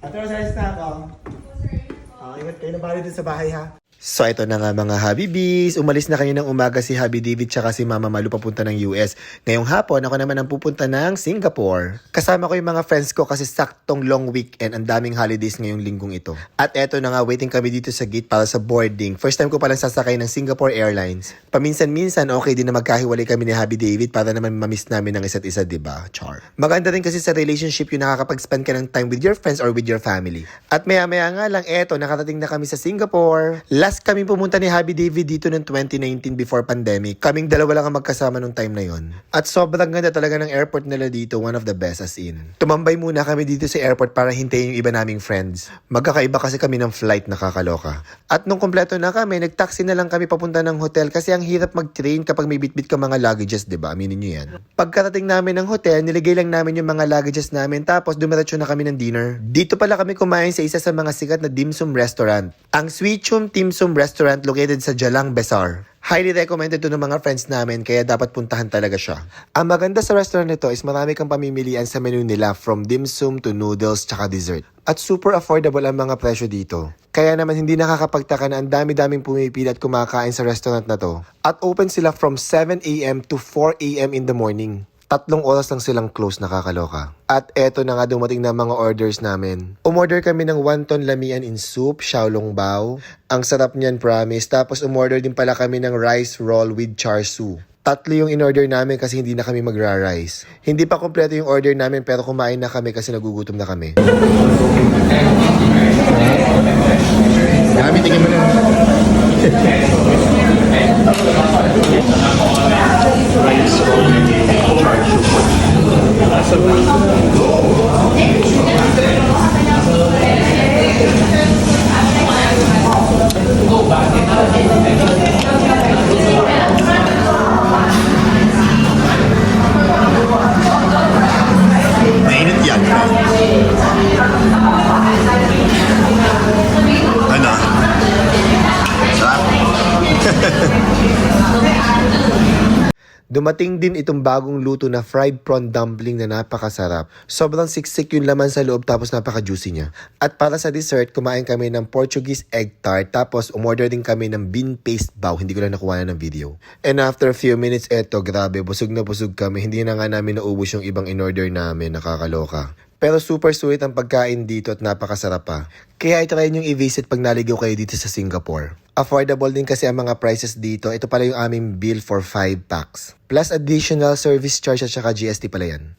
Ate Rose, alis na ako. Ingat kayo na bali din sa bahay ha. So ito na nga mga Habibis, umalis na kayo ng umaga si Habi David tsaka si Mama Malu papunta ng US. Ngayong hapon ako naman ang pupunta ng Singapore. Kasama ko yung mga friends ko kasi saktong long weekend, ang daming holidays ngayong linggong ito. At eto na nga, waiting kami dito sa gate para sa boarding. First time ko palang sasakay ng Singapore Airlines. Paminsan-minsan okay din na magkahiwalay kami ni Habi David para naman mamiss namin ng isa't isa, diba? Char. Maganda rin kasi sa relationship yung nakakapag-spend ka ng time with your friends or with your family. At maya-maya nga lang, eto, nakarating na kami sa Singapore. Last kami pumunta ni Habi David dito noong 2019 before pandemic. Kaming dalawa lang ang magkasama nung time na yon. At sobrang ganda talaga ng airport nila dito, one of the best as in. Tumambay muna kami dito sa airport para hintayin yung iba naming friends. Magkakaiba kasi kami ng flight, nakakaloka. At nung kompleto na kami, nag-taxi na lang kami papunta ng hotel kasi ang hirap mag-train kapag may bitbit ka mga luggages, diba? Aminin nyo yan. Pagkarating namin ng hotel, niligay lang namin yung mga luggages namin tapos dumiretso na kami ng dinner. Dito pala kami kumain sa isa sa mga sikat na dim sum restaurant. Ang Sweet Chum Dim Sum Restaurant located sa Jalang Besar. Highly recommended to ng mga friends namin kaya dapat puntahan talaga siya. Ang maganda sa restaurant nito is marami kang pamimilian sa menu nila from dim sum to noodles tsaka dessert. At super affordable ang mga presyo dito. Kaya naman hindi nakakapagtaka na ang dami-daming pumipili at kumakain sa restaurant na to. At open sila from 7 a.m. to 4 a.m. in the morning. 3 oras lang silang close, nakakaloka. At eto na nga dumating na mga orders namin. Umorder kami ng wonton lamian in soup, xiaolong bao. Ang sarap niyan, promise. Tapos umorder din pala kami ng rice roll with char siu. 3 yung in-order namin kasi hindi na kami magra-rice. Hindi pa kompleto yung order namin pero kumain na kami kasi nagugutom na kami. Dami, tingin mo na. Rice roll with char siu. Mainit yan. Ano? Sarap? Dumating din itong bagong luto na fried prawn dumpling na napakasarap. Sobrang siksik yung laman sa loob tapos napaka-juicy niya. At para sa dessert, kumain kami ng Portuguese egg tart tapos umorder din kami ng bean paste bao. Hindi ko lang nakuha ng video. And after a few minutes, eto, grabe, busog na busog kami. Hindi na nga namin naubos yung ibang in-order namin. Nakakaloka. Pero super sweet ang pagkain dito at napakasarap pa. Kaya itry nyo i-visit pag naligaw kayo dito sa Singapore. Affordable din kasi ang mga prices dito. Ito pala yung aming bill for 5 packs. Plus additional service charge at saka GST pala yan.